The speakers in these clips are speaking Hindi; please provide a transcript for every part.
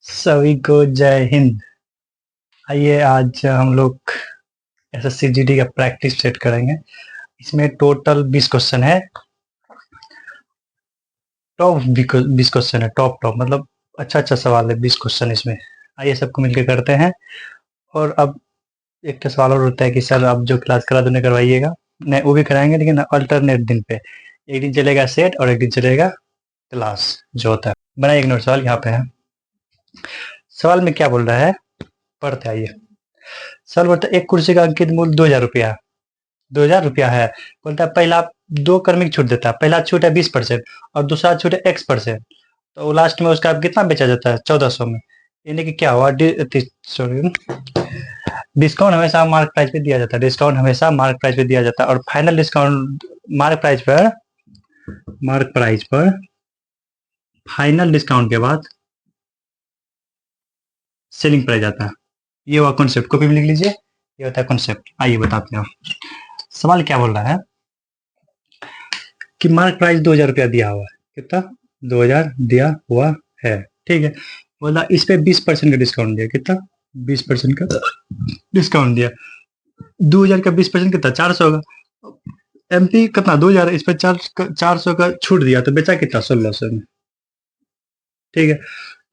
सभी को जय हिंद। आइए आज हम लोग एसएससी जीडी का प्रैक्टिस सेट करेंगे। इसमें टोटल 20 क्वेश्चन है। टॉप 20 क्वेश्चन है। टॉप टॉप मतलब अच्छा अच्छा सवाल है 20 क्वेश्चन इसमें। आइए सबको मिलकर करते हैं। और अब एक तो सवाल और होता है कि सर आप जो क्लास करा दूँ करवाइएगा। नहीं, वो भी कराएंगे लेकिन अल्टरनेट दिन पे। एक दिन चलेगा सेट और एक दिन चलेगा क्लास जो होता है। बनाइए एक नोट। सवाल यहाँ पे है। सवाल में क्या बोल रहा है पढ़ते आइए। सवाल बोलता है एक कुर्सी का अंकित मूल्य 2000 रुपया है। 2000 रुपया है। बोलता है पहला दो क्रमिक छूट देता है। पहला छूट है 20% और दूसरा छूट है X%। तो लास्ट में उसका कितना बेचा जाता है 1400 में। यानी कि क्या हुआ सॉरी, डिस्काउंट हमेशा मार्क प्राइस पे दिया जाता है। डिस्काउंट हमेशा मार्क प्राइस पे दिया जाता है और फाइनल डिस्काउंट मार्क प्राइस पर फाइनल डिस्काउंट के बाद सेलिंग प्राइस आता है। ये हुआ कॉन्सेप्ट। कॉपी में लिख लीजिए। ये होता है कॉन्सेप्ट। आइए बताते हैं। सवाल क्या बोल रहा है कि मार्क प्राइस 2000 रुपया दिया हुआ है। कितना? 2000 दिया हुआ है। ठीक है। बोला इस पे 20% का डिस्काउंट दिया। कितना? 20% का डिस्काउंट दिया। 2000 का 20% कितना? 400 का। एमपी कितना? 2000। इस पे 400 का छूट दिया तो बेचा कितना? 1600 में। ठीक है।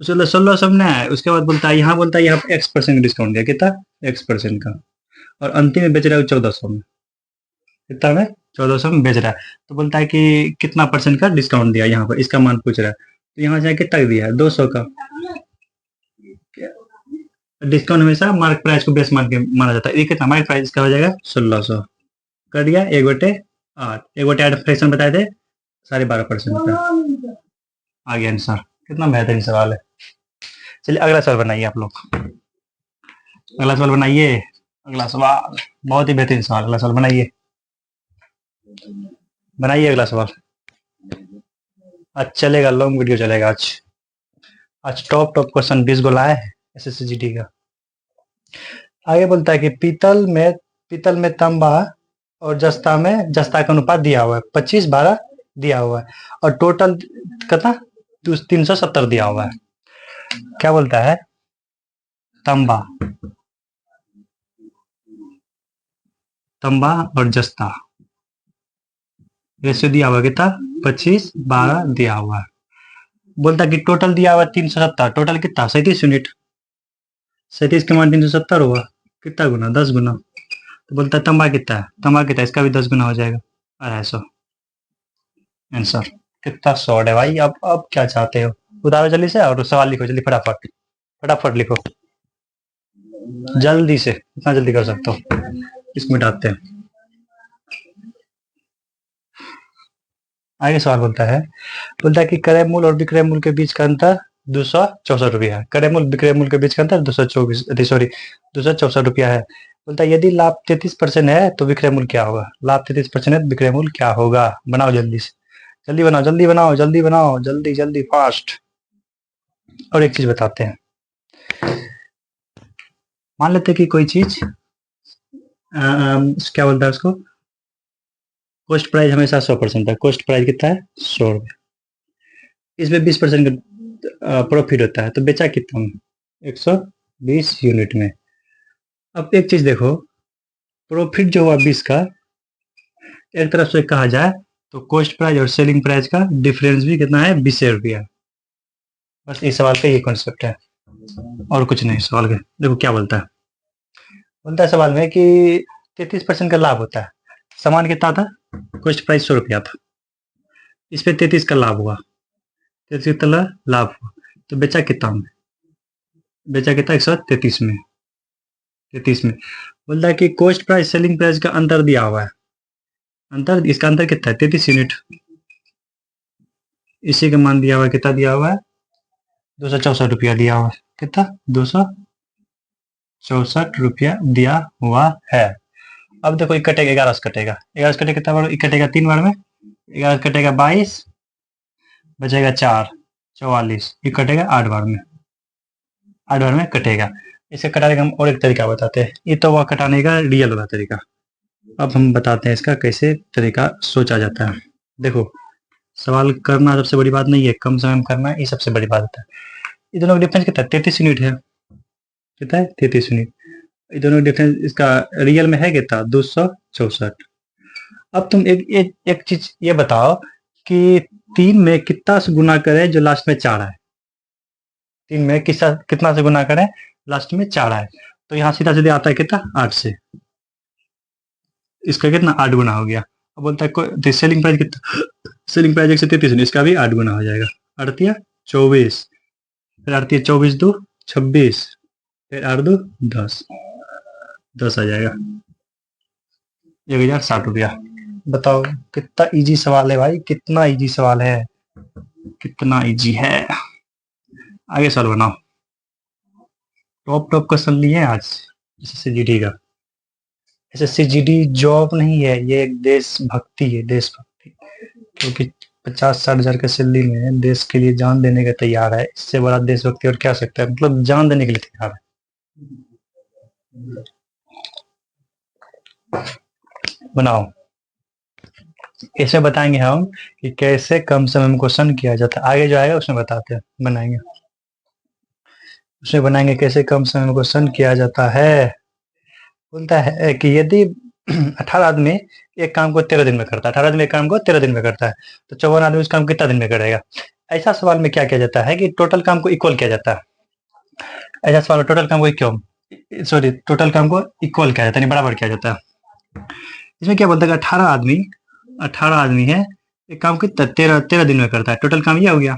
1600 में है। उसके बाद बोलता है यहाँ पे X% का डिस्काउंट दिया। कितना? X% का। और अंतिम में बेच रहा है 1400 में। कितना में? 1400 में बेच रहा है। तो बोलता है कि कितना परसेंट का डिस्काउंट दिया। यहाँ पर इसका मान पूछ रहा है। तो यहाँ से कितना दिया है? 200 का। डिस्काउंट हमेशा मार्क प्राइस को बेस मान के माना जाता है। ये कितना? मार्क प्राइस का हो जाएगा 1600। कर दिया 1/8। 1/8 फ्रैक्शन बताए थे 12.5% का। आ गया आंसर। कितना बेहतरीन सवाल है। चलिए अगला सवाल बनाइए आप लोग। अगला सवाल बनाइए। अगला सवाल बहुत ही बेहतरीन सवाल। अगला सवाल बनाइए। बनाइए अगला सवाल। आज चलेगा, लॉन्ग वीडियो चलेगा आज। आज टॉप टॉप क्वेश्चन 20 गो लाए हैं एसएससी जीडी का। आगे बोलता है कि पीतल में तांबा और जस्ता का अनुपात दिया हुआ है 25-12 दिया हुआ है और टोटल कितना? 370 दिया हुआ है। क्या बोलता है? तांबा और जस्ता रेशियो दिया हुआ कितना? 25-12 दिया हुआ है। बोलता है कि टोटल दिया हुआ 370। टोटल कितना? 37 यूनिट। 37 के मान 370 हुआ। कितना गुना? 10 गुना। तो बोलता है तांबा कितना है? तांबा कितना? इसका भी 10 गुना हो जाएगा। 250। आंसर। कितना शॉर्ट है भाई। अब क्या चाहते हो? उतारो जल्दी से और सवाल लिखो जल्दी। फटाफट फटाफट लिखो जल्दी से। इतना जल्दी कर सकते हो। इसमें मिटाते हैं। आगे सवाल बोलता है कि क्रय मूल्य और विक्रय मूल्य के बीच का अंतर 264 रुपया है। क्रय मूल्य विक्रय मूल्य के बीच का अंतर 264 रुपया है। बोलता है यदि लाभ 33% है तो विक्रय मूल्य क्या होगा? लाभ 33% है तो विक्रय मूल्य क्या होगा? बनाओ जल्दी से। जल्दी बनाओ जल्दी बनाओ जल्दी बनाओ जल्दी जल्दी फास्ट। और एक चीज बताते हैं। मान लेते हैं कि कोई चीज क्या बोलता है उसको? कॉस्ट प्राइस हमेशा 100% है। कॉस्ट प्राइस कितना है? 100 रुपया। इसमें 20% का प्रॉफिट होता है तो बेचा कितना में? 120 यूनिट में। अब एक चीज देखो, प्रॉफिट जो हुआ 20 का, एक तरफ से कहा जाए तो कॉस्ट प्राइस और सेलिंग प्राइस का डिफरेंस भी कितना है? 20 रुपया। बस इस सवाल का ये कॉन्सेप्ट है और कुछ नहीं। सवाल का देखो क्या बोलता है। बोलता है सवाल में कि 33% का लाभ होता है। सामान कितना था? कॉस्ट प्राइस 100 रुपया था। इस पे 33 का लाभ हुआ। 33 कितना लाभ हुआ तो बेचा कितना में? बेचा कितना? 133 में। 33 में। बोलता है कि कॉस्ट प्राइस सेलिंग प्राइस का अंतर दिया हुआ है। अंतर, इसका अंतर कितना है? 33 यूनिट। इसी का मान दिया हुआ है। कितना दिया हुआ है? 264 रुपया दिया हुआ है। कितना? 264 रुपया दिया हुआ है। अब देखो एक कटेगा 11 से कटेगा। 11 से कटेगा कितना बार? कटेगा 3 बार में। 11 से कटेगा 22, बचेगा 4, 44। ये कटेगा 8 बार में। 8 बार में कटेगा। इसे कटाने का हम और एक तरीका बताते हैं। ये तो वह कटाने का रियल वाला तरीका। अब हम बताते हैं इसका कैसे तरीका सोचा जाता है। देखो, सवाल करना सबसे बड़ी बात नहीं है, कम समय में करना ये सबसे बड़ी बात होता है। ये दोनों का डिफरेंस कितना है? 33 यूनिट है। कितना है? 33 यूनिट। ये दोनों का डिफरेंस इसका रियल में है कितना? 264। अब तुम एक चीज ये बताओ कि 3 में कितना से गुना करें जो लास्ट में 4 है? 3 में कितना से गुना करें लास्ट में 4 है? तो यहाँ सीधा सीधा आता है कितना? 8 से। इसका कितना? 8 गुना हो गया। अब बोलता है सेलिंग प्राइस कितना? सेलिंग प्राइस 133, इसका भी 8 गुना हो जाएगा। 8 24, फिर 8 24 2 26, फिर 8 2 10, 10 आ जाएगा 1060 रुपया। बताओ कितना इजी सवाल है भाई, कितना इजी सवाल है, कितना इजी है। आगे सवाल बनाओ। टॉप क्वेश्चन लिए हैं आज एसएससी जीडी का। एसएससी जीडी जॉब नहीं है, ये एक देशभक्ति है, देशभक्ति। क्योंकि 50-60 हजार के सैलरी में देश के लिए जान देने का तैयार है। इससे बड़ा देशभक्ति और क्या सकता है? मतलब जान देने के लिए तैयार है। बनाओ। इसमें बताएंगे हम कि कैसे कम समय में क्वेश्चन किया जाता है। आगे जो आएगा उसमें बताते हैं, बनाएंगे। उसमें बनाएंगे कैसे कम समय में क्वेश्चन किया जाता है। बोलता है कि यदि 18 आदमी एक काम को 13 दिन में करता है, 18 आदमी एक काम को 13 दिन में करता है, तो 54 आदमी उस काम कितना दिन में करेगा? ऐसा सवाल में क्या किया जाता है कि टोटल काम को इक्वल किया जाता है। ऐसा सवाल में टोटल काम को टोटल काम को इक्वल किया जाता है, बराबर किया जाता है। इसमें क्या बोलता है? 18 आदमी है, एक काम कितना 13 दिन में करता है, टोटल काम ये हो गया।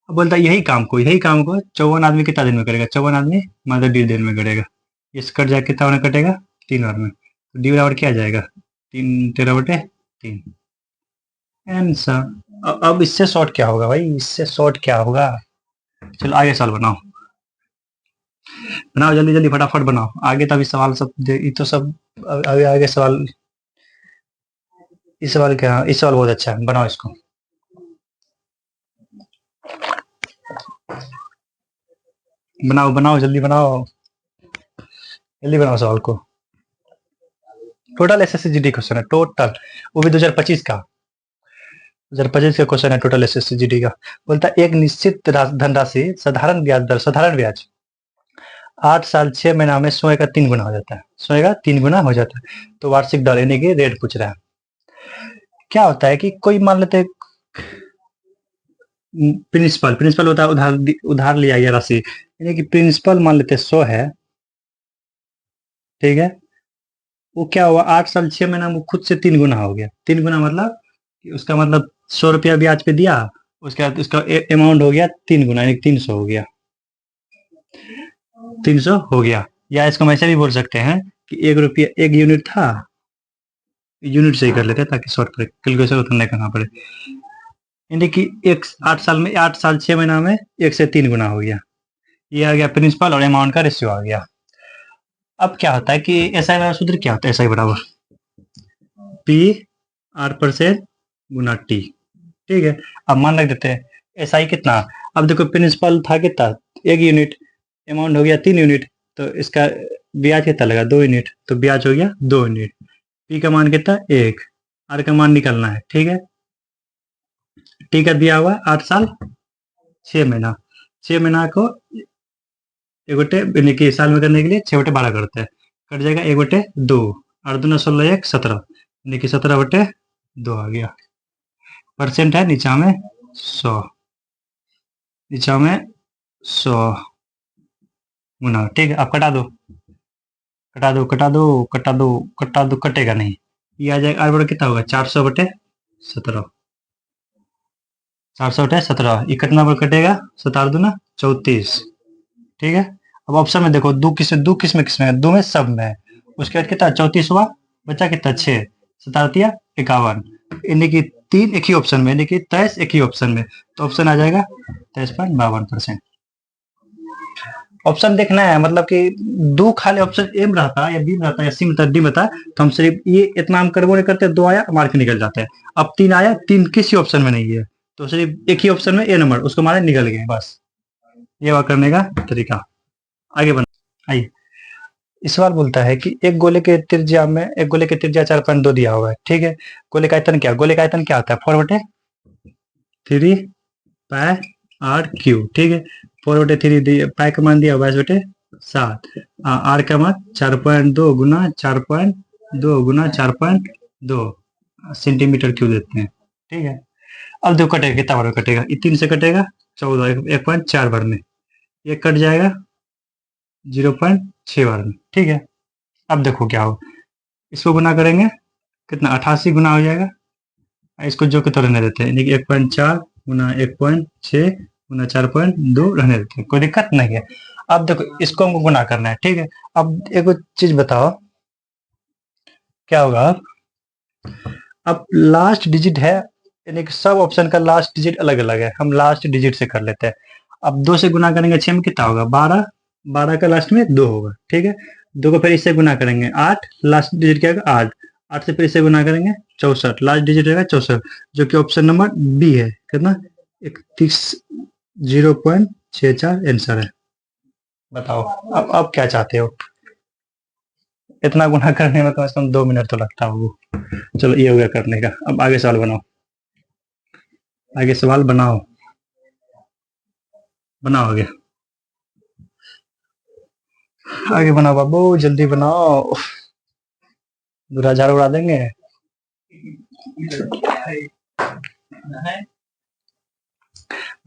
अब बोलता है यही काम को 54 आदमी कितना दिन में करेगा? 54 आदमी मतलब 1.5 दिन में करेगा। इस कट जाए कितना होने कटेगा? 3 बार में। तो डी बराबर क्या आ जाएगा? 13/3। आंसर। अब इससे शॉर्ट क्या होगा भाई? इससे शॉर्ट क्या होगा? चलो आगे सवाल बनाओ, बनाओ जल्दी जल्दी फटाफट बनाओ। आगे तो अभी सवाल सब ये तो सब अभी आगे सवाल। इस सवाल क्या? इस सवाल बहुत अच्छा है, बनाओ इसको। बनाओ बनाओ जल्दी बनाओ, जल्दी बनाओ सवाल को। टोटल एसएससी जीडी क्वेश्चन है, टोटल, वो भी 2025 का। 2025 का क्वेश्चन है टोटल एसएससी जीडी का। बोलता है एक निश्चित धनराशि साधारण ब्याज 8 साल 6 महीना में 100 का 3 गुना हो जाता है। 100 का 3 गुना हो जाता है। तो वार्षिक दर यानी कि रेट पूछ रहा है। क्या होता है कि कोई मान लेते हैं प्रिंसिपल होता है उधार लिया गया राशि, यानी कि प्रिंसिपल मान लेते 100 है, ठीक है। वो क्या हुआ? 8 साल 6 महीना में खुद से 3 गुना हो गया। 3 गुना मतलब कि उसका मतलब 100 रुपया ब्याज पे दिया, उसके बाद उसका अमाउंट हो गया 3 गुना, यानी 300 हो गया। 300 हो गया। या इसको हम ऐसे भी बोल सकते हैं कि 1 रुपया 1 यूनिट था, यूनिट से ही कर लेते हैं ताकि शॉर्ट पड़े, कैलकुलेशन उतना नहीं करना पड़े। यानी कि 8 साल 6 महीना में 1 से 3 गुना हो गया। ये आ गया प्रिंसिपल और अमाउंट का रेशियो आ गया। अब क्या होता है कि एसआई बराबर सूत्र क्या होता है? एसआई बराबर पी R% गुना टी, ठीक है। अब मान रख देते हैं एसआई कितना। अब देखो प्रिंसिपल था कितना? 1 यूनिट, अमाउंट हो गया 3 यूनिट, तो इसका ब्याज कितना लगा? 2 यूनिट, तो ब्याज हो गया 2 यूनिट। पी का मान कितना? 1। आर का मान निकालना है, ठीक है। टी का दिया हुआ 8 साल 6 महीना, 6 महीना को एक गोटे यानी कि साल में करने के लिए 6/12 करते हैं, कट जाएगा 1/2, 8 दूना 16 1 17, यानी कि 17/2 आ गया। परसेंट है नीचा में 100, नीचा में 100 गुना, ठीक है। अब कटा दो कटा दो कटा दो कटा दो कटा दो, कटेगा नहीं। ये आ जाएगा आर बड़ा कितना होगा? 400/17, 400/17। ये कितना बार कटेगा? 7 दूना 34, ठीक है। अब ऑप्शन में देखो दो किस में किस में है? दो में सब में है। उसके बाद कितना? 34 हुआ, बचा कितना? 6, 7 51, यानी कि 3 एक ही ऑप्शन में, यानी कि 23 एक ही ऑप्शन में। तो ऑप्शन आ जाएगा 23.52%। ऑप्शन देखना है, मतलब कि दो खाली ऑप्शन एम रहता या बी रहता या सी में डी में था, तो हम सिर्फ ये इतना हम करबो नहीं करते, 2 आया मार्क निकल जाते हैं। अब 3 आया, 3 किसी ऑप्शन में नहीं है, तो सिर्फ एक ही ऑप्शन में ए नंबर, उसको मारे निकल गए, बस ये हुआ करने का तरीका। आगे बढ़ आइए। इस सवाल बोलता है कि एक गोले के त्रिज्या 4.2 दिया हुआ है, ठीक है। गोले का आयतन क्या? गोले का आयतन क्या होता है? 4/3 पाई आर क्यू, ठीक है। 4/3 पाई का मान दिया 22/7। आर का मान 4.2 गुना 4.2 गुना 4.2 सेंटीमीटर क्यूब देते हैं, ठीक है। अब देखो कटेगा, कितना बार में कटेगा, ये 3 से कटेगा 14, 1.4 बार में, ये कट जाएगा 0.6 बार में, ठीक है। अब देखो क्या हो, इसको गुना करेंगे कितना, 88 गुना हो जाएगा। इसको जो कि तो रहने देते हैं, यानी कि 1.4 गुना 1.6 गुना 4.2 रहने देते हैं, कोई दिक्कत नहीं है। अब देखो इसको हमको गुना करना है, ठीक है। अब एक चीज बताओ क्या होगा, अब लास्ट डिजिट है, यानी कि सब ऑप्शन का लास्ट डिजिट अलग अलग है, हम लास्ट डिजिट से कर लेते हैं। अब 2 से गुना करेंगे 6 में कितना होगा, 12, 12 का लास्ट में 2 होगा, ठीक है। 2 को फिर इससे गुना करेंगे 8, लास्ट डिजिट क्या होगा 8, 8 से फिर इससे गुना करेंगे 64, लास्ट डिजिट रहेगा 64, जो कि ऑप्शन नंबर बी है, कितना 31, 0.64 आंसर है। बताओ अब क्या चाहते हो, इतना गुना करने में कम से कम 2 मिनट तो लगता होगा। चलो ये हो गया करने का, अब आगे सवाल बनाओ, आगे सवाल बनाओ, बनाओ आगे, आगे बनाओ बाबू, जल्दी बनाओ, बुरा झाड़ उड़ा देंगे।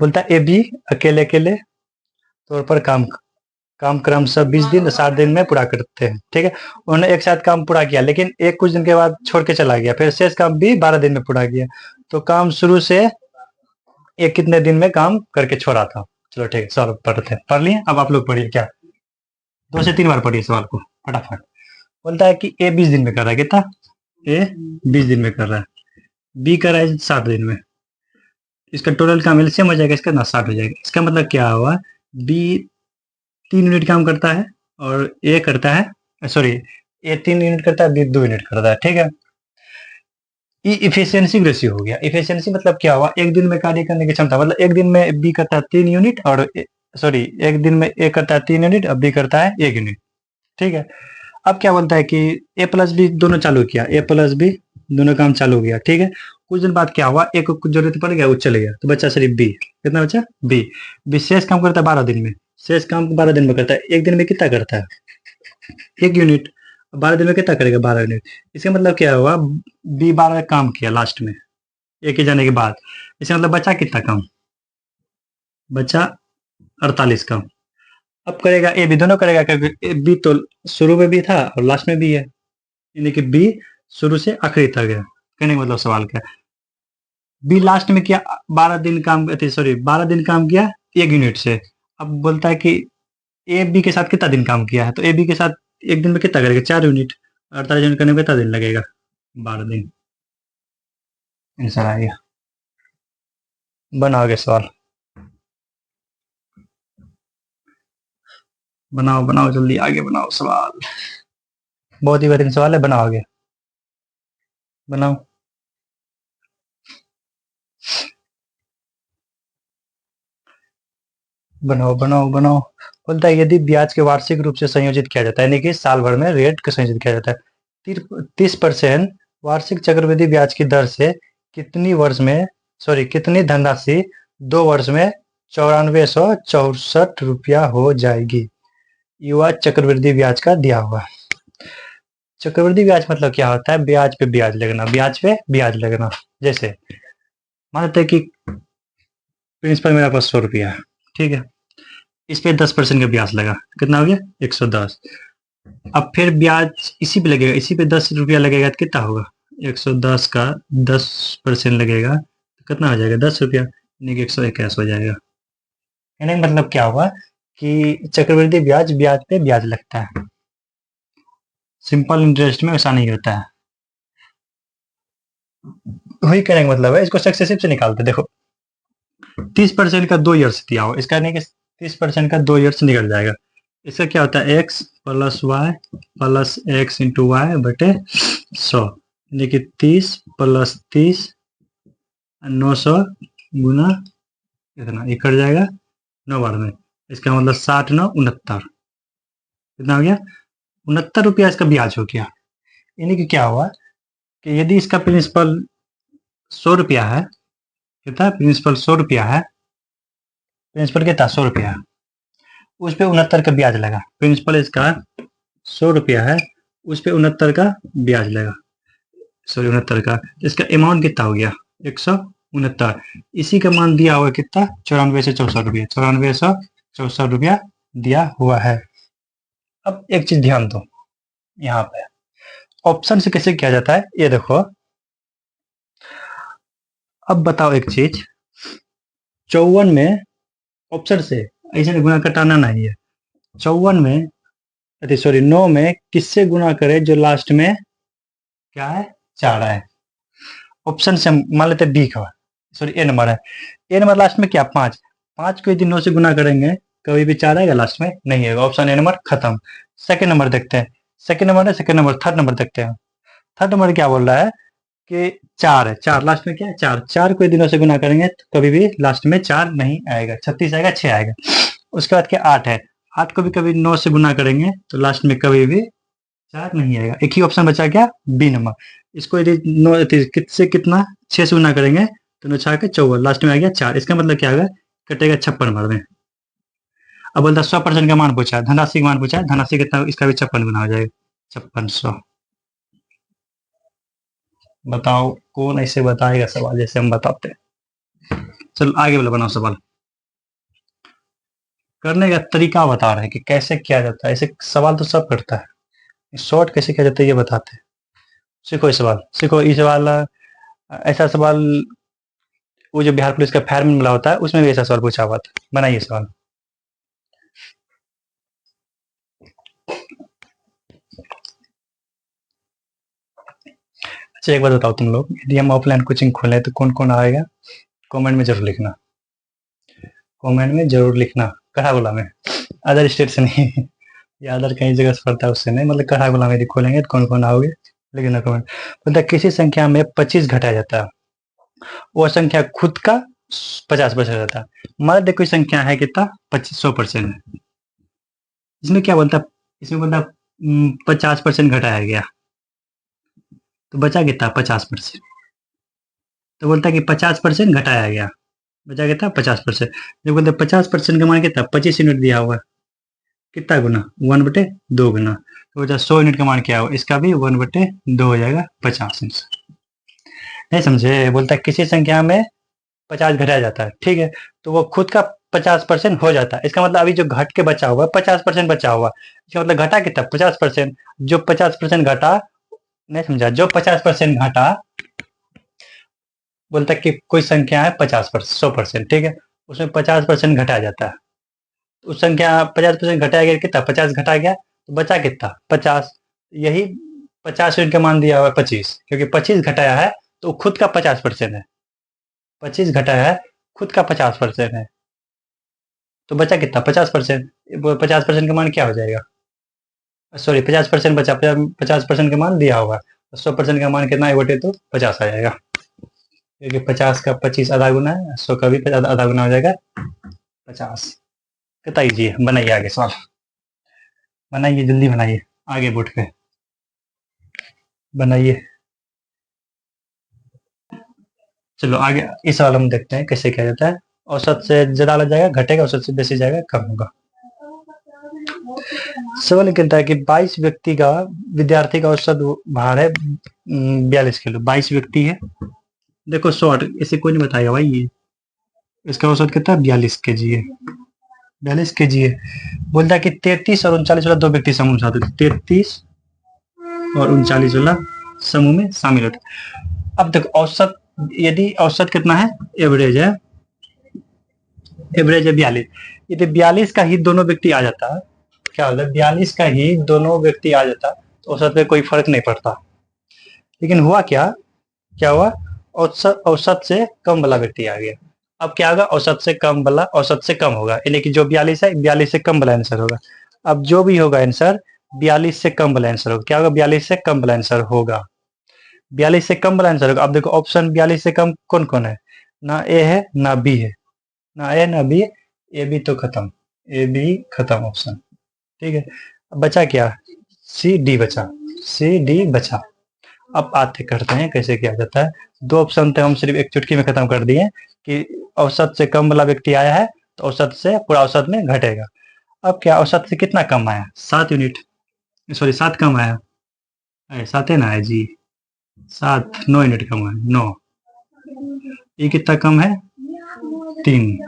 बोलता है ए बी अकेले अकेले तौर पर काम क्रमशः 20 दिन 60 दिन में पूरा करते हैं, ठीक है। उन्होंने एक साथ काम पूरा किया, लेकिन एक कुछ दिन के बाद छोड़ के चला गया, फिर शेष काम भी 12 दिन में पूरा किया, तो काम शुरू से एक कितने दिन में काम करके छोड़ा था। चलो ठीक है, सवाल पढ़ते हैं, पढ़ लिए, अब आप लोग पढ़िए, क्या 2 से 3 बार पढ़िए सवाल को फटाफट। बोलता है कि ए 20 दिन में कर रहा है, कितना, ए 20 दिन में कर रहा है, बी कर रहा है 60 दिन में, इसका टोटल काम एलसीएम हो जाएगा, इसका ना 60 हो जाएगा। इसका मतलब क्या हुआ, बी 3 यूनिट काम करता है और ए करता है, सॉरी, ए 3 यूनिट करता है, बी 2 यूनिट करता है, ठीक है। ये इफिशियंसी रेशियो हो गया। इफिशियंसी मतलब क्या हुआ, एक दिन में कार्य करने की क्षमता, मतलब एक दिन में बी करता है 3 यूनिट और सॉरी, एक दिन में ए करता है 3 यूनिट और बी करता है 1 यूनिट, ठीक है। अब क्या बोलता है कि ए प्लस बी दोनों चालू किया, ए प्लस बी दोनों काम चालू किया, ठीक है। कुछ दिन बाद क्या हुआ, एक को जरूरत पड़ गया, वो चले गया, तो बच्चा सिर्फ बी, कितना बच्चा बी। विशेष काम करता है 12 दिन में, शेष काम 12 दिन में करता है, एक दिन में कितना करता है 1 यूनिट, 12 दिन में कितना करेगा 12 यूनिट। इसका मतलब क्या हुआ, बी 12 काम किया लास्ट में एक ही जाने के बाद, इसका मतलब बचा कितना काम, बचा 48 काम। अब करेगा ए बी दोनों करेगा, क्योंकि बी तो शुरू में भी था और लास्ट में भी है, यानी कि बी शुरू से आखिरी तक है। कहने का मतलब सवाल क्या, बी लास्ट में किया 12 दिन काम, सॉरी 12 दिन काम किया 1 यूनिट से। अब बोलता है कि ए बी के साथ कितना दिन काम किया है, तो ए बी के साथ एक दिन में कितना करेगा 4 यूनिट, 48 यूनिट करने में कितना दिन लगेगा 12 दिन, आंसर आ गया। बनाओगे सवाल, बनाओ बनाओ जल्दी, आगे बनाओ सवाल, बहुत ही बेहतरीन सवाल है, बनाओ आगे, बनाओ। बनाओ बनाओ बनाओ। बोलता है यदि ब्याज के वार्षिक रूप से संयोजित किया जाता है, यानी कि साल भर में रेट को संयोजित किया जाता है 30% वार्षिक चक्रवृद्धि ब्याज की दर से कितनी वर्ष में, सॉरी कितनी धनराशि 2 वर्ष में 9464 रुपया हो जाएगी। युवा चक्रवृद्धि ब्याज का दिया हुआ। चक्रवृद्धि ब्याज मतलब क्या होता है, ब्याज पे ब्याज लगना, ब्याज पे ब्याज लगना। जैसे मान लेते हैं कि प्रिंसिपल मेरे पास 100 रुपया है, ठीक है, इस पे 10% का ब्याज लगा, कितना हो गया 110। अब फिर ब्याज इसी पे लगेगा, इसी पे 10 रुपया लगेगा, तो कितना होगा 110 का 10% लगेगा, तो कितना हो जाएगा 10 रुपया, यानी कि 121 हो जाएगा। कहने का मतलब क्या हुआ कि चक्रवृद्धि ब्याज ब्याज पे ब्याज लगता है, सिंपल इंटरेस्ट में ऐसा नहीं होता है। वही कहने का मतलब है, इसको सक्सेसिव से निकालते, देखो 30% का 2 ईयर्स दिया हो, इसका नहीं कि 30% का 2 ईयर्स निकल जाएगा। इसका क्या होता है x plus y plus x into y बटे 100, यानी कि 30 प्लस 30 900 गुना इतना, ये कट जाएगा 9 बार में, इसका मतलब 60 9 69, कितना हो गया 69 रुपया इसका ब्याज हो गया। यानी कि क्या हुआ कि यदि इसका प्रिंसिपल 100 रुपया है, कितना प्रिंसिपल 100 रुपया है, प्रिंसिपल कितना 100 रुपया, उस पे 69 का ब्याज लगा। प्रिंसिपल इसका 100 रुपया है, उस पे 69 का ब्याज लगा, सॉरी 69 का। इसका अमाउंट कितना हो गया 169। इसी का मान दिया हुआ कितना 94 से 64 रुपया, 94 से 64 रुपया दिया हुआ है। अब एक चीज ध्यान दो, यहाँ पे ऑप्शन से कैसे किया जाता है ये देखो। अब बताओ एक चीज, 54 में ऑप्शन से ऐसे गुना घटाना नहीं है। 54 में अरे सॉरी 9 में किससे गुना करे जो लास्ट में क्या है 4 है। ऑप्शन से हम मान लेते बी का, सॉरी ए नंबर है, ए नंबर लास्ट में क्या 5, 5 को यदि 9 से गुना करेंगे कभी भी 4 आएगा लास्ट में नहीं आएगा। ऑप्शन ए नंबर खत्म। सेकंड नंबर देखते हैं, सेकंड नंबर है, सेकंड नंबर थर्ड नंबर देखते हैं। थर्ड नंबर क्या बोल रहा है कि 4 है, 4 लास्ट में क्या है 4, 4 को यदि 9 से गुना करेंगे तो कभी भी लास्ट में 4 नहीं आएगा, 36 आएगा, 6 आएगा। उसके बाद क्या 8 है, 8 को भी कभी 9 से गुना करेंगे तो लास्ट में कभी भी 4 नहीं आएगा। एक ही ऑप्शन बचा क्या बी नंबर। इसको यदि 9 किससे कितना 6 से गुना करेंगे तो 9 6 के 54, लास्ट में आ गया 4। इसका मतलब क्या होगा कटेगा 56 बार में। अब बोलता 100% का मान पूछा, धनराशि का मान पूछा, धनराशि कितना इसका भी 56 गुना हो जाएगा 5600। बताओ कौन ऐसे बताएगा सवाल जैसे हम बताते हैं। चलो आगे वाला बनाओ सवाल। करने का तरीका बता रहे हैं कि कैसे किया जाता है। ऐसे सवाल तो सब करता है, शॉर्ट कैसे किया जाता है ये बताते हैं। सीखो ये सवाल, सीखो ये सवाल। ऐसा सवाल वो जो बिहार पुलिस का फायरमैन वाला होता है उसमें भी ऐसा सवाल पूछा हुआ था। बनाइए सवाल। अच्छा एक बात बताओ तुम लोग, यदि हम ऑफलाइन कोचिंग खोलें तो कौन कौन आएगा कमेंट में जरूर लिखना, कमेंट में जरूर लिखना। कढ़ागोला में, अदर स्टेट से नहीं या अदर कहीं जगह से पड़ता है उससे नहीं, मतलब कढ़ागोला में यदि खोलेंगे तो कौन कौन आओगे लिखना कमेंट। मतलब किसी संख्या में 25 घटाया जाता है, वो संख्या खुद का 50% रहता है। मान लो कोई संख्या है कितना 100% है, इसमें क्या बोलता है, इसमें बोलता 50% घटाया गया तो बचा कितना 50%। तो बोलता है कि 50% घटाया गया, बचा कितना 50%। जब बोलते 50% का मान कितना 25 यूनिट दिया हुआ है, कितना गुना 1/2 गुना। तो बोलता 100 यूनिट का मान क्या हो, इसका भी 1/2 हो जाएगा 50 यूनिट। नहीं समझे, बोलता है किसी संख्या में 50 घटाया जाता है, ठीक है, तो वो खुद का 50% हो जाता है। इसका मतलब अभी जो घट के बचा हुआ 50% बचा हुआ, इसका मतलब घटा कितना 50%। जो 50% घटा, नहीं समझा, जो 50% घटा, बोलता है कि कोई संख्या है 50% 100%, ठीक है, उसमें 50% घटाया जाता है। उस संख्या 50% घटाया गया कितना 50 घटा गया तो बचा कितना 50। यही 50 यूनिट का मान दिया हुआ है 25, क्योंकि 25 घटाया है तो खुद का 50% है, 25 घटाया है खुद का 50% है, तो बचा कितना 50%। 50% का मान क्या हो जाएगा, सॉरी 50% बचा, 50% का मान दिया होगा, 100% का मान कितना है बटे तो 50 आ जाएगा, क्योंकि 50 का 25 आधा गुना है, 100 का भी आधा गुना हो जाएगा 50। कितना ईजी है, बनाइए आगे सवाल, बनाइए जल्दी बनाइए, आगे बढ़ के बनाइए। चलो आगे इस सवाल हम देखते हैं कैसे किया जाता है। औसत से ज्यादा लग जाएगा घटेगा, औसत से बेसी जाएगा कम होगा। सवाल कहता है कि 22 व्यक्ति का विद्यार्थी का औसत भार है 42 किलो। 22 व्यक्ति है, देखो शॉर्ट, इसे कोई नहीं बताएगा भाई ये, इसका औसत कितना है 42 के जी है, 42 के जी है। बोलता है कि 33 और 39 वाला दो व्यक्ति समूह साथ, 33 और 39 वाला समूह में शामिल होते। अब देखो औसत, यदि औसत कितना है एवरेज है, एवरेज है 42, यदि 42 का ही दोनों व्यक्ति आ जाता है, क्या होता है 42 का ही दोनों व्यक्ति आ जाता तो औसत में कोई फर्क नहीं पड़ता। लेकिन हुआ क्या, क्या हुआ औसत, औसत से कम वाला व्यक्ति आ गया। अब क्या होगा औसत से कम वाला औसत से कम होगा, यानी कि जो 42 है 42 से कम वाला आंसर होगा। अब जो भी होगा आंसर 42 से कम वाला आंसर होगा। क्या होगा 42 से कम वाला आंसर होगा, 42 से कम वाला आंसर होगा। अब देखो ऑप्शन 42 से कम कौन कौन है, ना ए है ना बी है, ना ए ना बी, ए बी तो खत्म, ए बी खत्म ऑप्शन, ठीक है। अब बचा क्या सी डी बचा, सी डी बचा। अब आते करते हैं कैसे किया जाता है। दो ऑप्शन थे, हम सिर्फ एक चुटकी में खत्म कर दिए कि औसत से कम वाला व्यक्ति आया है तो औसत से पूरा औसत में घटेगा। अब क्या औसत से कितना कम आया? 7 यूनिट, सॉरी 7 कम आया, अरे 7 है ना है जी, 7 9 यूनिट कम है, 9। ये कितना कम है? 3,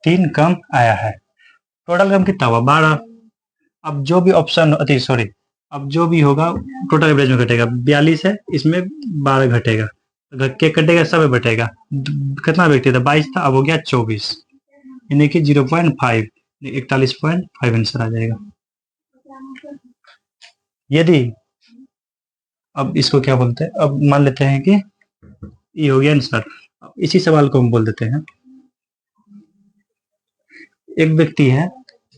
3 कम आया है। टोटल कम कितना हुआ? 12। अब जो भी ऑप्शन अति सॉरी अब जो भी होगा टोटल एवरेज में घटेगा। 42 है, इसमें 12 घटेगा, के कटेगा, सब में बटेगा। कितना व्यक्ति था? 22 था, अब हो गया 24, यानी कि 0.5, 41.5 आंसर आ जाएगा। यदि अब इसको क्या बोलते हैं, अब मान लेते हैं कि ये हो गया आंसर। इसी सवाल को हम बोल देते हैं, एक व्यक्ति है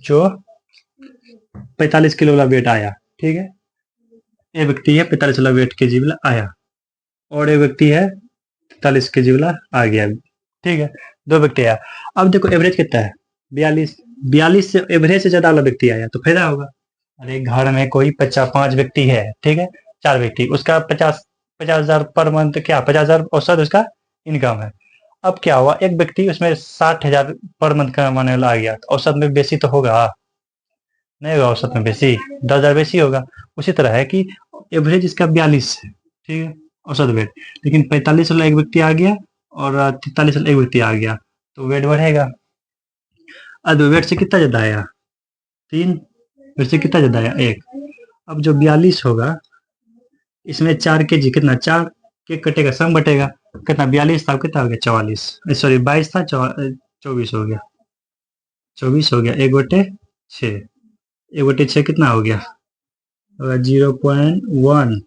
जो 45 किलो वाला वेट आया, ठीक है, एक व्यक्ति है 45 वाला वेट के जी वाला आया, और एक व्यक्ति है 43 के जी वाला आ गया, ठीक है, 2 व्यक्ति आया। अब देखो एवरेज कितना है? 42, 42 से एवरेज से ज्यादा वाला व्यक्ति आया तो फायदा होगा। अरे घर में कोई 5 व्यक्ति है, ठीक है, 4 व्यक्ति, उसका 50,000 पर मंथ, क्या 50,000 औसत उसका इनकम है। अब क्या हुआ, एक व्यक्ति उसमें 60,000 पर मंथ कमाने वाला आ गया, तो औसत में बेसी तो होगा नहीं होगा? औसत में बेसी 10,000 बेसी होगा। उसी तरह है कि एवरेज इसका 42 है, ठीक है, औसत वेट, लेकिन 45 वाला एक व्यक्ति आ गया और 43 वाला एक व्यक्ति आ गया, तो वेट बढ़ेगा। अब वेट से कितना ज्यादा आया? 3, वेट से कितना ज्यादा आया? 1। अब जो 42 होगा इसमें 4 के जी, कितना 4 के कटेगा, सम बटेगा, कितना 42 था, कितना हो गया 44, सॉरी 22 था, 24 हो गया, 24 हो गया, 1/6, 1/6 कितना हो गया? 0.1,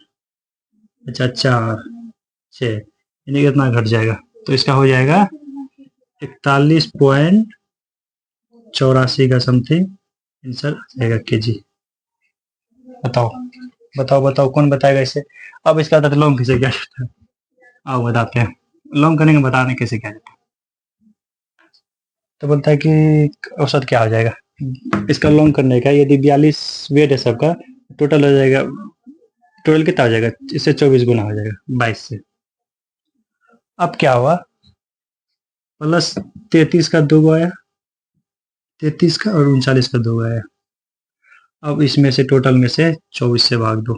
अच्छा 4 6, यानी कितना घट जाएगा? तो इसका हो जाएगा 41.84 का समथिंग आंसर आएगा के जी। बताओ बताओ बताओ, कौन बताएगा इसे? अब इसका आधा लॉन्ग कैसे किया जाता है, आओ बताते हैं। लॉन्ग करने के बताने कैसे किया जाता है। तो बोलता है कि औसत क्या हो जाएगा इसका लॉन्ग करने का, यदि 42 वेट है सबका, टोटल हो जाएगा, टोटल कितना हो जाएगा? इससे 24 गुना हो जाएगा 22 से। अब क्या हुआ, प्लस 33 का 2 आया, 33 का और 39 का 2 आया। अब इसमें से टोटल में से 24 से भाग दो,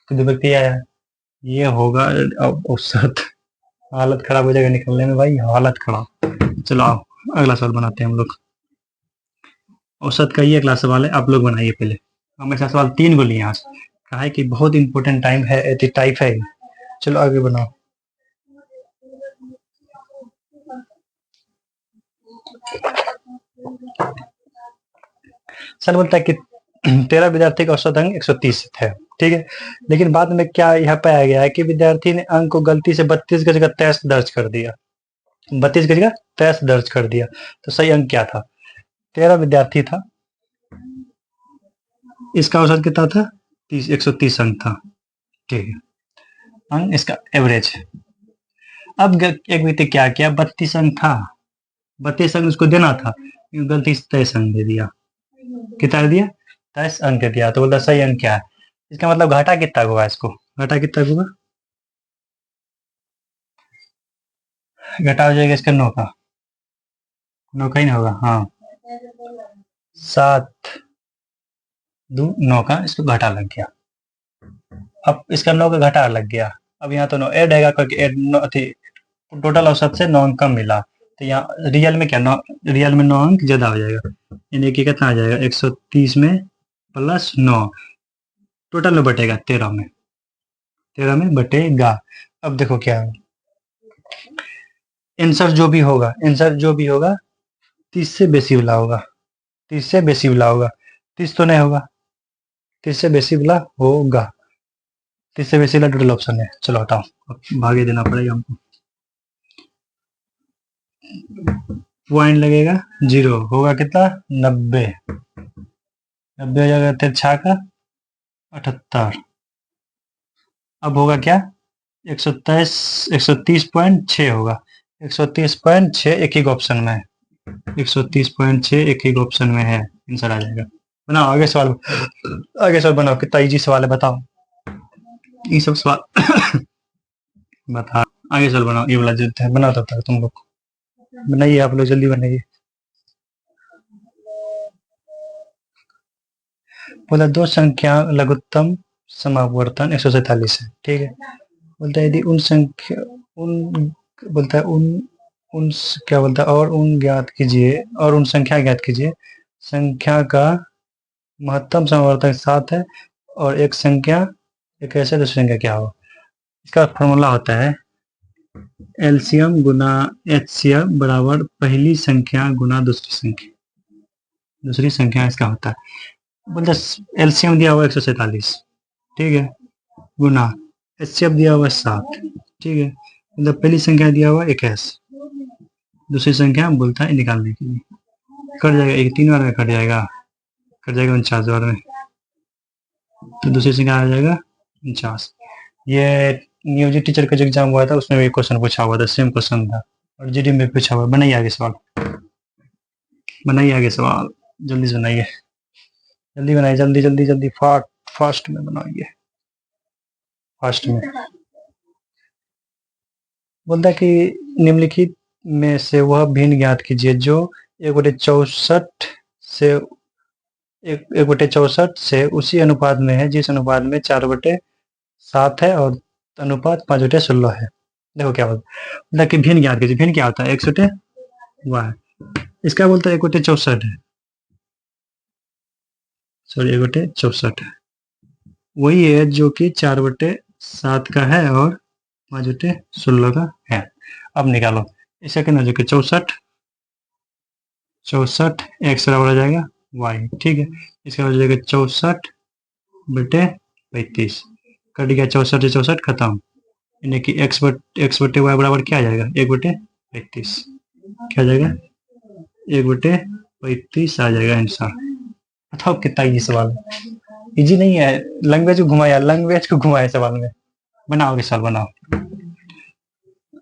कितने व्यक्ति आया? ये होगा अब औसत। हालत खराब हो जाएगा निकलने में भाई, हालत खराब। चलो आओ अगला सवाल बनाते हैं हम लोग। औसत का ये अगला सवाल है, आप लोग बनाइए पहले। हम ऐसा सवाल 3 को लिए यहाँ से, कहा है कि बहुत इंपॉर्टेंट टाइम है, टाइप है। चलो आगे बनाओ। सर बोलता है कि 13 विद्यार्थी का औसत अंक 130 थे, ठीक है, लेकिन बाद में क्या यह पाया गया है कि विद्यार्थी ने अंक को गलती से 32 की जगह 23 दर्ज कर दिया, 32 की जगह 23 दर्ज कर दिया, तो सही अंक क्या था? 13 विद्यार्थी था, इसका औसत कितना था? 130 अंक था, ठीक है, अंक इसका एवरेज। अब एक व्यक्ति क्या किया, 32 अंक था, 32 अंक उसको देना था, गलती से 23 अंक दे दिया, कितना दिया? 23 अंक दिया, तो बोलता सही अंक क्या है? इसका मतलब घाटा कितना होगा, इसको घाटा कितना होगा? घटा हो जाएगा इसका 9 का, 9 का ही ना होगा, हाँ 7 2 9 का, इसको घाटा लग गया। अब इसका 9 का घाटा लग गया, अब यहाँ तो 9 ऐड आएगा क्योंकि ऐड 9 थी, टोटल औसत से 9 अंक कम मिला, तो यहाँ रियल में क्या 9, रियल में 9 अंक ज्यादा हो जाएगा, यानी कि कितना आ जाएगा 130 में प्लस 9, टोटल में बटेगा 13 में, 13 में बटेगा। अब देखो क्या है, आंसर जो भी होगा, आंसर जो भी होगा 30 से बेसी वाला होगा, 30 से बेसी वाला होगा, 30 तो नहीं होगा, 30 से बेसी वाला होगा, 30 से बेसी वाला टोटल ऑप्शन है। चलो हटाओ, अब भागे देना पड़ेगा हमको, पॉइंट लगेगा 0, होगा कितना 90, 90 हो जाएगा 3 का 78, अब होगा क्या 130.6 होगा, 130.6 एक ही ऑप्शन में है, 130.6 एक ही ऑप्शन में है, आंसर आ जाएगा। बनाओ आगे सवाल, आगे सवाल बनाओ, कितना इजी सवाल है बताओ, ये सब सवाल बता, आगे सवाल बनाओ, ये वाला जो है बनाओ तब तक तुम लोग। बनाइए आप लोग, जल्दी बनाइए। बोला दो संख्या लघुत्तम समावर्तन 147 है, ठीक है। बोलता है यदि उन संख्या उन बोलता है उन क्या बोलता है, और उन ज्ञात कीजिए, और उन संख्या ज्ञात कीजिए, संख्या का महत्तम समावर्तक 7 है, और एक संख्या एक ऐसे दूसरी संख्या क्या हो। इसका फॉर्मूला होता है एलसीएम गुना एचसीएफ बराबर पहली संख्या गुना दूसरी संख्या इसका होता है। बोलते एलसीएम दिया हुआ 147, ठीक है, गुना एचसीएफ दिया हुआ 7, ठीक है, मतलब पहली संख्या दिया हुआ 21, दूसरी संख्या बोलता है निकालने के लिए। कट जाएगा, एक 3 बार में कट जाएगा, 49 बार में, तो दूसरी संख्या आ जाएगा 49। ये नियोजित टीचर का जो एग्जाम हुआ था उसमें भी क्वेश्चन पूछा हुआ था, सेम क्वेश्चन था, और जीडी में पूछा हुआ। बनाइए आगे सवाल, बनाइए आगे सवाल, जल्दी से बनाइए, जल्दी बनाइए, जल्दी जल्दी जल्दी, फास्ट में बनाइए, फास्ट में। बोलता है कि निम्नलिखित में से वह भिन्न ज्ञात कीजिए जो 1/64 से 1/64 से उसी अनुपात में है जिस अनुपात में 4/7 है और अनुपात 5/16 है। देखो क्या बोलता है, बोलता है कि भिन्न ज्ञात कीजिए। भिन्न क्या होता है, 1 वाह, इसका बोलता है 1/64 है, सॉरी 1/64 है, वही है जो कि 4/7 का है और 5/16 का है। अब निकालो इसे, कहना जो कि 64 एक्स बराबर हो जाएगा वाई, ठीक है। इसका हो जाएगा 64/35, कट गया 64 से 64 खत्म, यानी कि एक्स बटे वाई बराबर क्या आ जाएगा, 1/35, क्या आ जाएगा 1/35 आ जाएगा आंसर। बताओ कितना इजी सवाल है, इजी नहीं है, लैंग्वेज को घुमाया, लैंग्वेज को घुमाया सवाल में। बनाओगे सवाल, बनाओ,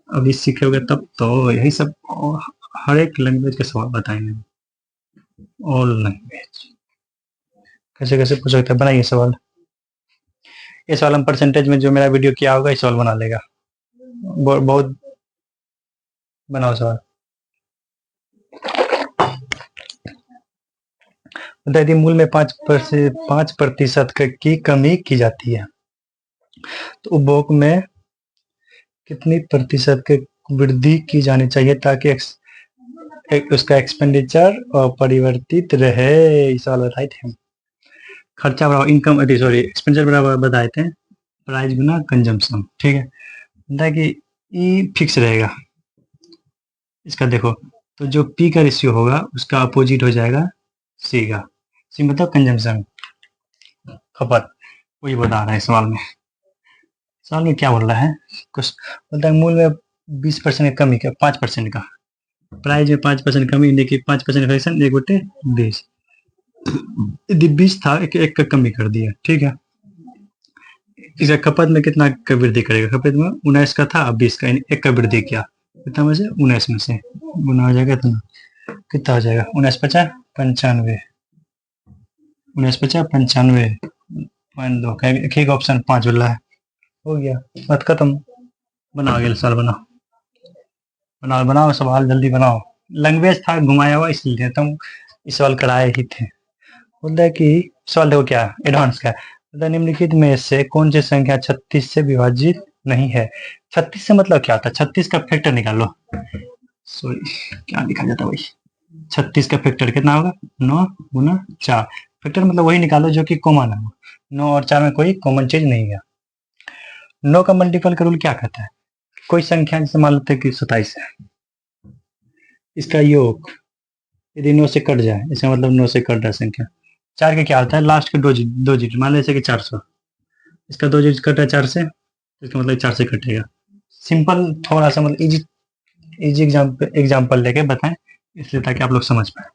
अभी सीखोगे तब तो। यही सब हर एक लैंग्वेज के सवाल बताएंगे, ऑल लैंग्वेज कैसे कैसे पूछ सकते हैं। बनाइए सवाल, ये सवाल हम परसेंटेज में जो मेरा वीडियो किया होगा इस सवाल बना लेगा, बहुत। बनाओ सवाल। यदि मूल में 5% की कमी की जाती है तो उपभोग में कितनी प्रतिशत की वृद्धि की जानी चाहिए ताकि उसका एक्सपेंडिचर परिवर्तित रहे। इस सवाल बताए थे हम। खर्चा बराबर इनकम, सॉरी एक्सपेंडिचर बराबर बताए थे प्राइस गुना कंजम्पशन, ठीक है। बताया कि ई फिक्स रहेगा इसका, देखो तो जो पी का रेशियो होगा उसका अपोजिट हो जाएगा सी का। सी मतलब कंजम्पशन, खपत, वही बता रहा है सवाल में। सवाल में क्या बोल रहा है, कुछ बोलता है मूल में 20% का कमी का, 5% का प्राइस में 5% कमी, देखिए 5% फ्रैक्शन 1/20, यदि 20 था एक का कमी कर दिया, ठीक है। इसका खपत में कितना का वृद्धि करेगा, खपत में 19 का था, अब 20 का, एक का वृद्धि किया, कितना में से 19 में से गुना हो जाएगा, इतना कितना हो जाएगा 19×5 = 95, 19×5 = 95.2, एक ही ऑप्शन 5 वाला है, हो गया, बात खत्म। बनाओ अगले सवाल, बनाओ बनाओ बनाओ सवाल, जल्दी बनाओ। लैंग्वेज था घुमाया हुआ इसलिए तुम इस सवाल कराए ही थे। बोलता है कि सवाल देखो क्या एडवांस का है, निम्नलिखित में से कौन सी संख्या 36 से विभाजित नहीं है। 36 से मतलब क्या होता है, 36 का फैक्टर निकालो, सॉरी क्या लिखा जाता है भाई, 36 का फैक्टर कितना होगा, 9×4, फैक्टर मतलब वही निकालो जो कि कॉमन है, 9 और 4 में कोई कॉमन चीज नहीं है। 9 का मल्टीपल का रूल क्या कहता है, कोई संख्या जैसे मान लेते हैं कि 27 है, इसका योग यदि 9 से कट जाए, इसका मतलब 9 से कट रहा है संख्या। 4 का क्या होता है, लास्ट के दो डिजिट, मान लीजिए कि 400, इसका 2 डिजिट कट रहा है 4 से, इसका मतलब 4 से कटेगा। सिंपल, थोड़ा सा मतलब इजी इजी एग्जाम्पल लेके बताएं इसलिए ताकि आप लोग समझ पाए।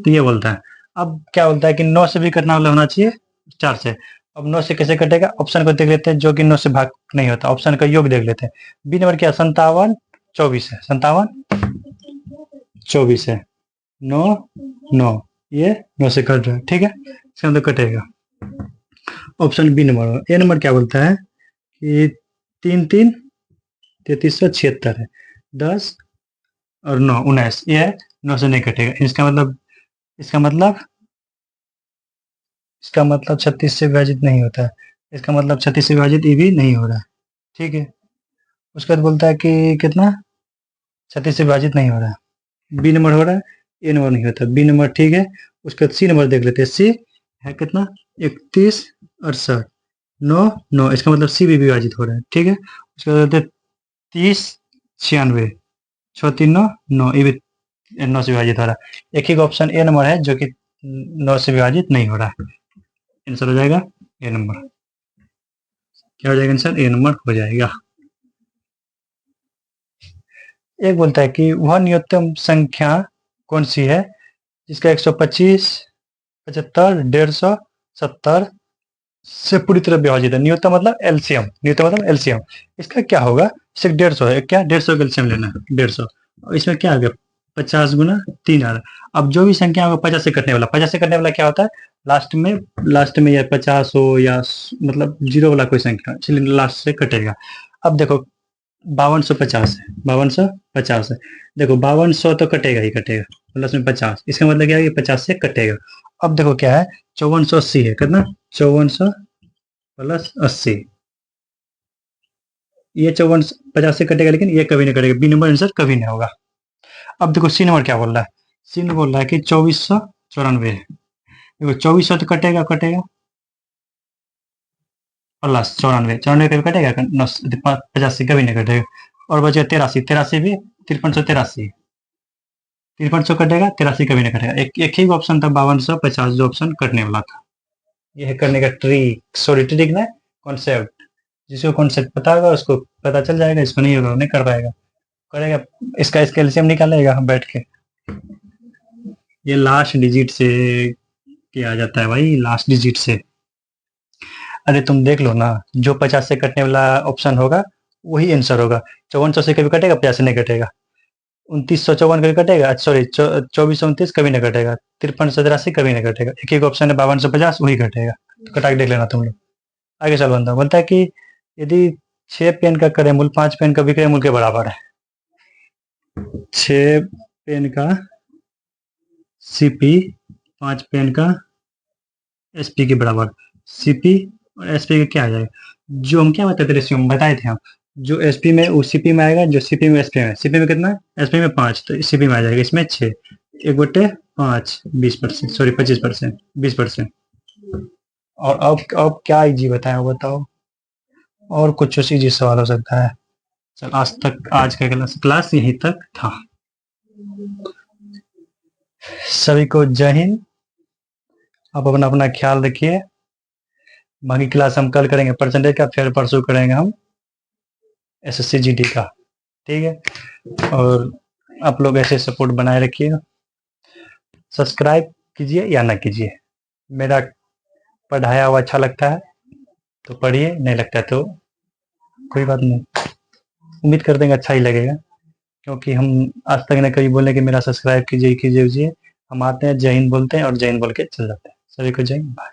तो ये बोलता है, अब क्या बोलता है कि 9 से भी कटना वाला होना चाहिए 4 से। अब 9 से कैसे कटेगा, ऑप्शन को देख लेते हैं, जो कि 9 से भाग नहीं होता, ऑप्शन का योग देख लेते हैं। बी नंबर क्या, 57 24 है, 57 24 है, 9 9, ये 9 से कट रहा है, ठीक है, इसका मतलब कटेगा। Option b number. A number क्या बोलता है कि 3×3 = 3376 है, 10 और 9 19, ये 9 से नहीं कटेगा। इसका मतलब 36 से विभाजित नहीं होता है। इसका मतलब 36 से विभाजित ये भी नहीं हो रहा है। ठीक है, उसके बाद बोलता है कि कितना 36 से विभाजित नहीं हो रहा है। बी नंबर हो रहा है, ए नंबर नहीं होता। बी नंबर ठीक है। उसके बाद सी नंबर देख लेते हैं। सी है कितना 31 68 9 9, इसका मतलब सी भी विभाजित हो रहा है। ठीक है, उसके बाद 30 96 6 3 9 9, ये भी 9 से विभाजित हो रहा है। एक ही ऑप्शन ए नंबर है जो कि 9 से विभाजित नहीं हो रहा है। आंसर हो जाएगा ए नंबर। क्या हो जाएगा आंसर? ए नंबर हो जाएगा। एक बोलता है कि वह न्यूनतम संख्या कौन सी है जिसका 125 75 150 70 से पूरी तरह विभाजित है। न्यूनतम मतलब एलसीएम, न्यूनतम मतलब एलसीएम। इसका क्या होगा? सिर्फ 150 है, क्या 150 का एलसीएम लेना है 150। और इसमें क्या आ गया 50 गुना 3 आ रहा है। अब जो भी संख्या होगा 50 से कटने वाला, 50 से कटने वाला क्या होता है? लास्ट में या 50 हो या मतलब जीरो वाला कोई संख्या, इसलिए लास्ट से कटेगा। अब देखो 5250 है, 5250 है। देखो 5200 तो कटेगा ही कटेगा, प्लस में 50, इसका मतलब क्या है? ये 50 से कटेगा। अब देखो क्या है 5480 है, कितना 5400 प्लस 80, ये 54 50 से कटेगा, लेकिन ये कभी नहीं कटेगा। बी नंबर आंसर कभी नहीं होगा। अब देखो सी नंबर क्या बोल रहा है? सी नंबर बोल रहा है कि 2494। देखो 2400 तो कटेगा कटेगा, प्लस 94 कभी कटेगा? 50 से कभी नहीं कटेगा। और बचे 83, 83 भी 5383, 5300 कटेगा, 83 कभी नहीं कटेगा। एक ही ऑप्शन था 5250 जो ऑप्शन कटने वाला था। ये है करने का ट्रिक, सॉरी ट्रिक ना, कॉन्सेप्ट। जिसको कॉन्सेप्ट पता होगा उसको पता चल जाएगा, इसको नहीं होगा वो नहीं कर पाएगा। करेगा इसका कैल्शियम निकालेगा बैठ के। ये लास्ट डिजिट से किया जाता है भाई, लास्ट डिजिट से। अरे तुम देख लो ना, जो 50 से कटने वाला ऑप्शन होगा वही आंसर होगा। 5400 से कभी कटेगा? 50 से नहीं कटेगा। 2954 कभी कटेगा? सॉरी 2429 कभी नहीं कटेगा। 5383 कभी नहीं कटेगा। एक एक ऑप्शन है 5250, वही कटेगा। तो कटा के देख लेना तुम लोग। आगे चल बनता बोलता है कि यदि 6 पेन का क्रय मूल्य 5 पेन का विक्रय मूल्य के बराबर है। 6 पेन का सीपी 5 पेन का एसपी के बराबर। सीपी और एसपी का क्या आ जाएगा? जो हम क्या बताते थे, रेशियो में बताए थे हम, जो एसपी में वो सीपी में आएगा, जो सीपी में एसपी में। सीपी में कितना है? एसपी में 5, तो सीपी में आ जाएगा इसमें 6। 1/5 20%, सॉरी 25%, 20%। और अब क्या इजी बताया बताओ, और कुछ इजी सवाल हो सकता है? चल आज का क्लास यहीं तक था। सभी को जय हिंद। आप अपना अपना ख्याल रखिए। बाकी क्लास हम कल करेंगे परसेंटेज का, फिर परसों करेंगे हम एसएससी जीडी का। ठीक है, और आप लोग ऐसे सपोर्ट बनाए रखिए। सब्सक्राइब कीजिए या ना कीजिए, मेरा पढ़ाया हुआ अच्छा लगता है तो पढ़िए, नहीं लगता है तो कोई बात नहीं। उम्मीद करते हैं अच्छा ही लगेगा, क्योंकि हम आज तक न कभी बोले कि मेरा सब्सक्राइब कीजिए कीजिए कीजिए। हम आते हैं, जय हिंद बोलते हैं और जय हिंद बोल के चल जाते हैं। सभी को जय हिंद, बाय।